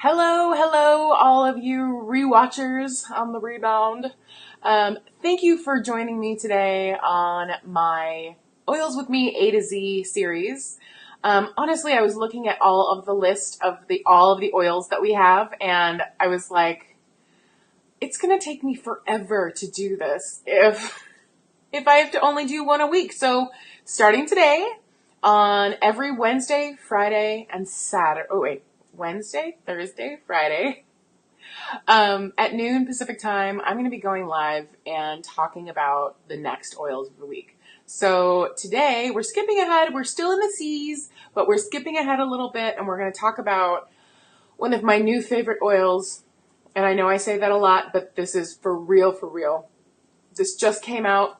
Hello, all of you rewatchers on the rebound. Thank you for joining me today on my Oils with Me A to Z series. Honestly, I was looking at all of the list of all of the oils that we have, and I was like, it's gonna take me forever to do this if I have to only do one a week. So starting today, on every Wednesday, Friday, and Saturday. Wednesday, Thursday, Friday, at noon Pacific time, I'm going to be going live and talking about the next oils of the week. So today we're skipping ahead. We're still in the C's, but we're skipping ahead a little bit, and we're going to talk about one of my new favorite oils. And I know I say that a lot, but this is for real, for real. This just came out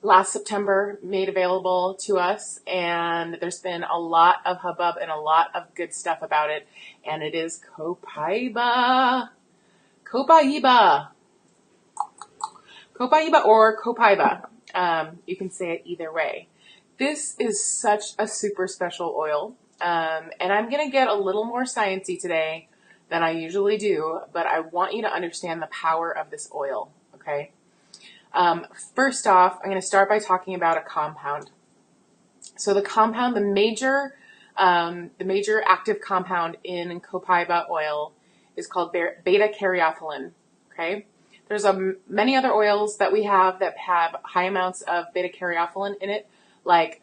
last September, made available to us, and there's been a lot of hubbub and a lot of good stuff about it, and it is COPAIBA. COPAIBA or COPAIBA. You can say it either way. This is such a super special oil, and I'm going to get a little more sciencey today than I usually do, but I want you to understand the power of this oil, okay? First off, I'm going to start by talking about a compound. So the compound, the major active compound in COPAIBA oil is called beta-caryophyllene. Okay, there's many other oils that we have that have high amounts of beta-caryophyllene in it, like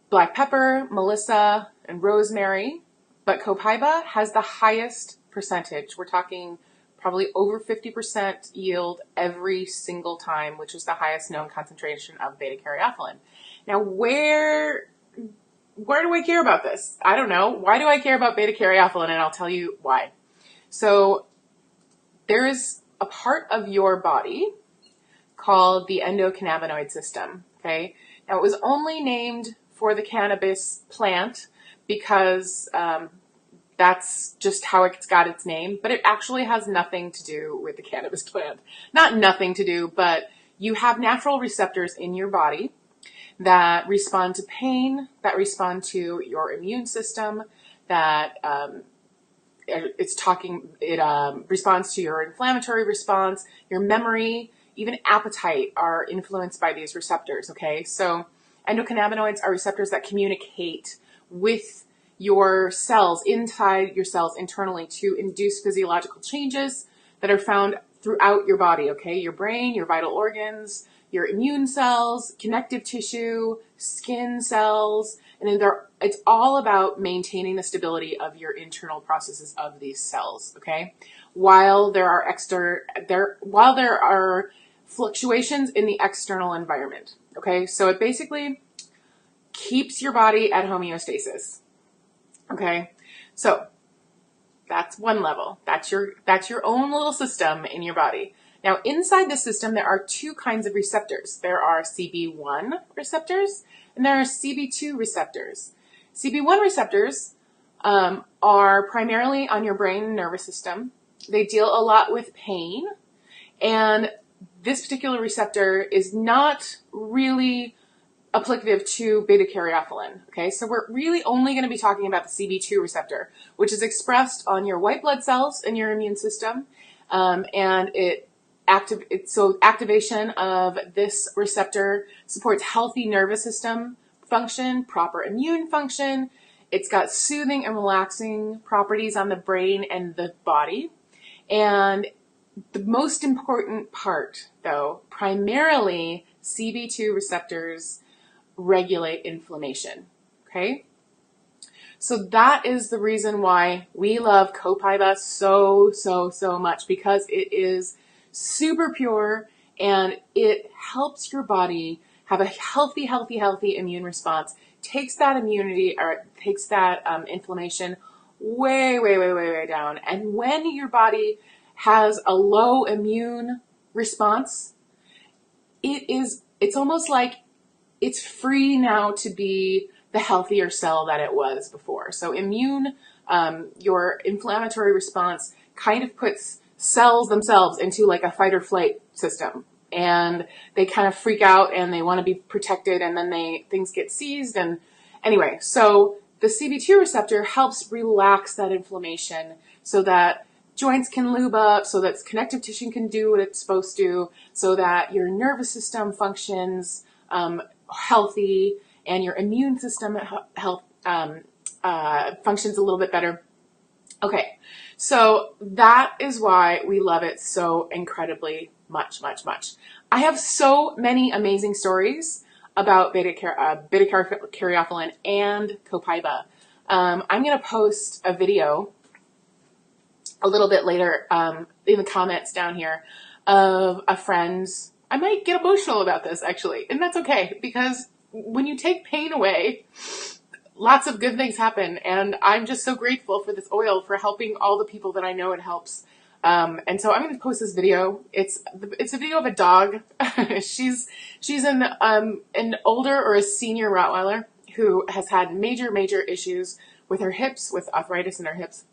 black pepper, melissa, and rosemary. But COPAIBA has the highest percentage. We're talking probably over 50% yield every single time, which is the highest known concentration of beta-caryophyllene. Now, where do I care about this? I don't know. Why do I care about beta-caryophyllene? And I'll tell you why. So there is a part of your body called the endocannabinoid system, okay? Now, it was only named for the cannabis plant because that's just how it's got its name, but it actually has nothing to do with the cannabis plant. Not nothing to do, but you have natural receptors in your body that respond to pain, that respond to your immune system, that responds to your inflammatory response, your memory, even appetite are influenced by these receptors, okay? So endocannabinoids are receptors that communicate with your cells, inside your cells internally, to induce physiological changes that are found throughout your body, okay? Your brain, your vital organs, your immune cells, connective tissue, skin cells, and then it's all about maintaining the stability of your internal processes of these cells, okay? While there are fluctuations in the external environment, okay? So it basically keeps your body at homeostasis. Okay, so that's one level. That's your own little system in your body. Now, inside the system, there are two kinds of receptors. There are CB1 receptors and there are CB2 receptors. CB1 receptors are primarily on your brain and nervous system. They deal a lot with pain, and this particular receptor is not really applicative to beta-caryophyllene. Okay, so we're really only going to be talking about the CB2 receptor, which is expressed on your white blood cells in your immune system, and activation of this receptor supports healthy nervous system function, proper immune function. It's got soothing and relaxing properties on the brain and the body, and the most important part, though, primarily CB2 receptors regulate inflammation, okay? So that is the reason why we love COPAIBA so much, because it is super pure and it helps your body have a healthy immune response, takes that immunity, or takes that inflammation way down. And when your body has a low immune response, it's almost like it's free now to be the healthier cell that it was before. So your inflammatory response kind of puts cells themselves into like a fight or flight system, and they kind of freak out and they want to be protected, and then things get seized. And anyway, so the CB2 receptor helps relax that inflammation so that joints can lube up, so that connective tissue can do what it's supposed to, so that your nervous system functions healthy, and your immune system functions a little bit better. Okay, so that is why we love it so incredibly much. I have so many amazing stories about beta-caryophyllene and COPAIBA. I'm going to post a video a little bit later in the comments down here of a friend's. I might get emotional about this actually, and that's okay, because when you take pain away, lots of good things happen, and I'm just so grateful for this oil for helping all the people that I know it helps. And so I'm going to post this video. It's a video of a dog. she's an older or a senior Rottweiler who has had major issues with her hips, with arthritis in her hips.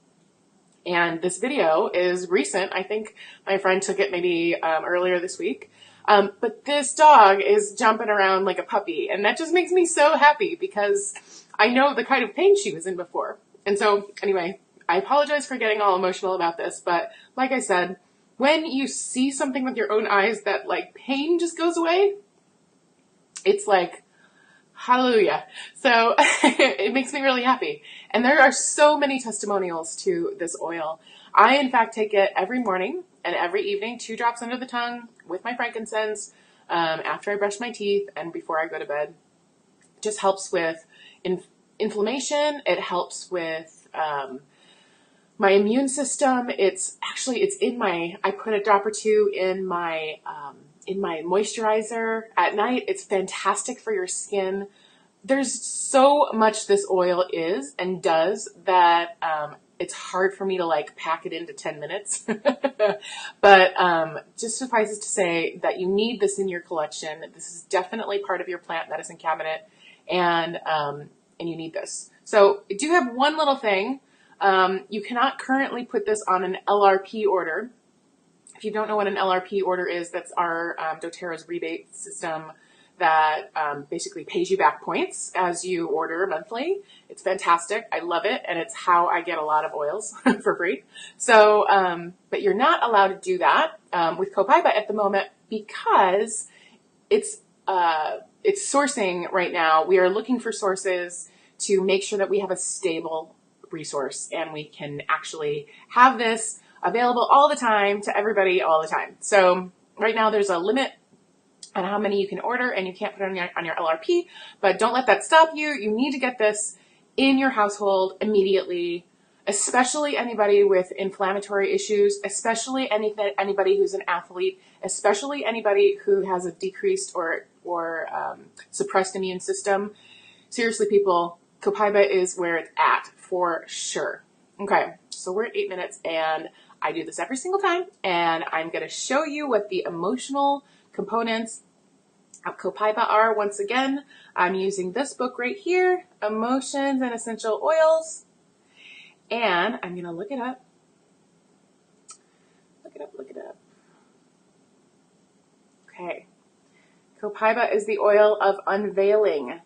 And this video is recent. I think my friend took it maybe earlier this week. But this dog is jumping around like a puppy, and that just makes me so happy because I know the kind of pain she was in before. And so anyway, I apologize for getting all emotional about this, but like I said, when you see something with your own eyes that like pain just goes away, it's like, hallelujah. So it makes me really happy. And there are so many testimonials to this oil. I, in fact, take it every morning and every evening, 2 drops under the tongue with my frankincense after I brush my teeth and before I go to bed. It just helps with inflammation. It helps with my immune system. It's in my, I put a drop or 2 in my moisturizer at night. It's fantastic for your skin. There's so much this oil is and does that it's hard for me to like pack it into 10 minutes. But just suffices to say that you need this in your collection. This is definitely part of your plant medicine cabinet, and you need this. So I do have one little thing. You cannot currently put this on an LRP order. If you don't know what an LRP order is, that's our dōTERRA's rebate system that basically pays you back points as you order monthly. It's fantastic. I love it, and it's how I get a lot of oils for free. So, but you're not allowed to do that with COPAIBA at the moment because it's sourcing right now. We are looking for sources to make sure that we have a stable resource and we can actually have this available all the time to everybody all the time. So right now there's a limit on how many you can order, and you can't put it on your LRP, but don't let that stop you. You need to get this in your household immediately, especially anybody with inflammatory issues, especially anybody who's an athlete, especially anybody who has a decreased or suppressed immune system. Seriously, people, COPAIBA is where it's at for sure. Okay, so we're at 8 minutes, and I do this every single time, and I'm going to show you what the emotional components of COPAIBA are. Once again, I'm using this book right here, Emotions and Essential Oils, and I'm going to look it up. Look it up. Okay. COPAIBA is the oil of unveiling.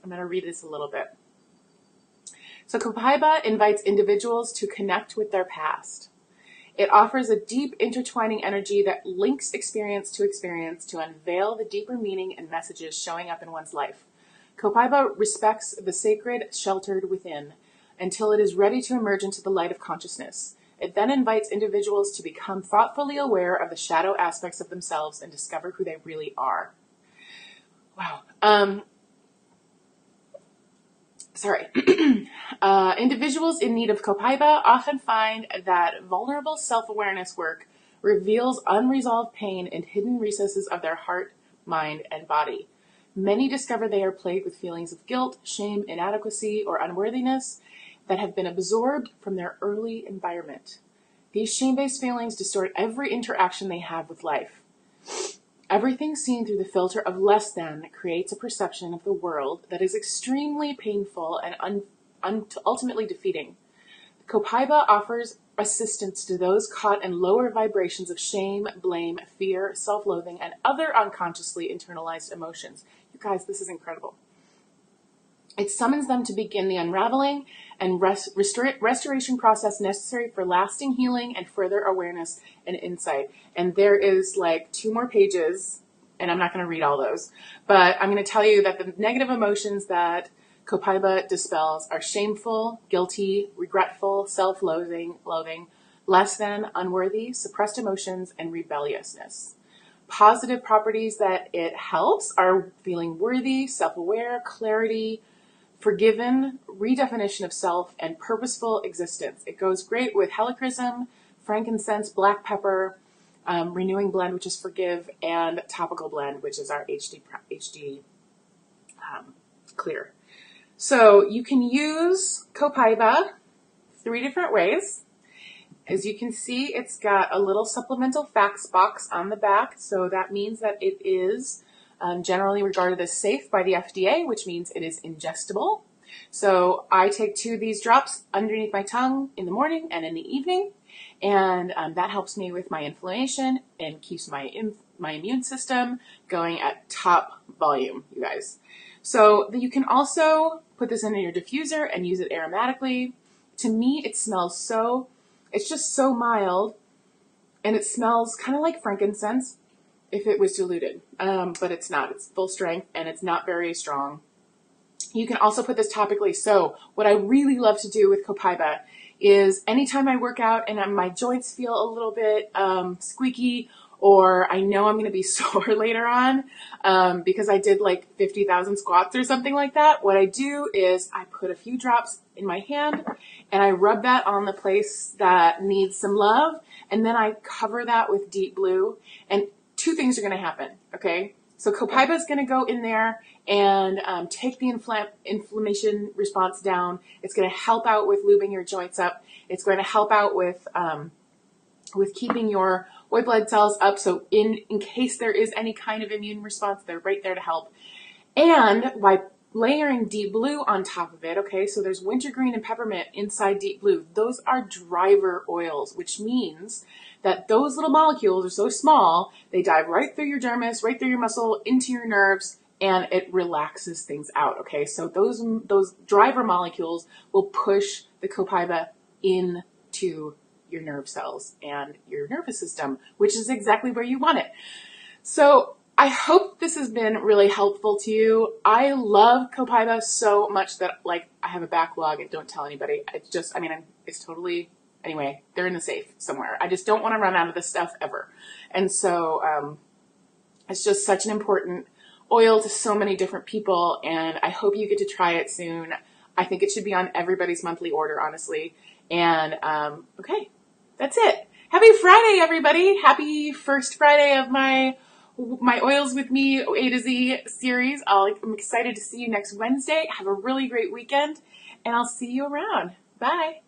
I'm going to read this a little bit. So COPAIBA invites individuals to connect with their past. It offers a deep intertwining energy that links experience to unveil the deeper meaning and messages showing up in one's life. COPAIBA respects the sacred sheltered within until it is ready to emerge into the light of consciousness. It then invites individuals to become thoughtfully aware of the shadow aspects of themselves and discover who they really are. Wow. Individuals in need of COPAIBA often find that vulnerable self-awareness work reveals unresolved pain in hidden recesses of their heart, mind, and body. Many discover they are plagued with feelings of guilt, shame, inadequacy, or unworthiness that have been absorbed from their early environment. These shame-based feelings distort every interaction they have with life. Everything seen through the filter of less than creates a perception of the world that is extremely painful and ultimately defeating. COPAIBA offers assistance to those caught in lower vibrations of shame, blame, fear, self-loathing, and other unconsciously internalized emotions. You guys, this is incredible. It summons them to begin the unraveling and restoration process necessary for lasting healing and further awareness and insight. And there is like 2 more pages, and I'm not going to read all those, but I'm going to tell you that the negative emotions that COPAIBA dispels are shameful, guilty, regretful, self-loathing, less than, unworthy, suppressed emotions, and rebelliousness. Positive properties that it helps are feeling worthy, self-aware, clarity, forgiven, redefinition of self, and purposeful existence. It goes great with helichrysum, frankincense, black pepper, renewing blend, which is forgive, and topical blend, which is our HD clear. So you can use COPAIBA 3 different ways. As you can see, it's got a little supplemental facts box on the back, so that means that it is generally regarded as safe by the FDA, which means it is ingestible. So I take 2 of these drops underneath my tongue in the morning and in the evening, and that helps me with my inflammation and keeps my immune system going at top volume, you guys. So you can also put this into your diffuser and use it aromatically. To me, it smells so, it's just so mild, and it smells kind of like frankincense if it was diluted, but it's not. It's full strength, and it's not very strong. You can also put this topically. So what I really love to do with COPAIBA is anytime I work out and my joints feel a little bit squeaky, or I know I'm going to be sore later on because I did like 50,000 squats or something like that, what I do is I put a few drops in my hand and I rub that on the place that needs some love, and then I cover that with deep blue, and 2 things are going to happen, okay? So COPAIBA is going to go in there and take the inflammation response down. It's going to help out with lubing your joints up. It's going to help out with keeping your white blood cells up. So in case there is any kind of immune response, they're right there to help. And by layering deep blue on top of it, okay, so there's wintergreen and peppermint inside deep blue. Those are driver oils, which means that those little molecules are so small, they dive right through your dermis, right through your muscle, into your nerves, and it relaxes things out, okay? So those driver molecules will push the COPAIBA into your nerve cells and your nervous system, which is exactly where you want it. So I hope this has been really helpful to you. I love COPAIBA so much that like I have a backlog and don't tell anybody. It's just, I mean, it's totally, anyway, they're in the safe somewhere. I just don't want to run out of this stuff ever. And so it's just such an important oil to so many different people, and I hope you get to try it soon. I think it should be on everybody's monthly order, honestly. And okay, that's it. Happy Friday, everybody. Happy first Friday of my Oils with Me A to Z series. I'm excited to see you next Wednesday. Have a really great weekend, and I'll see you around. Bye.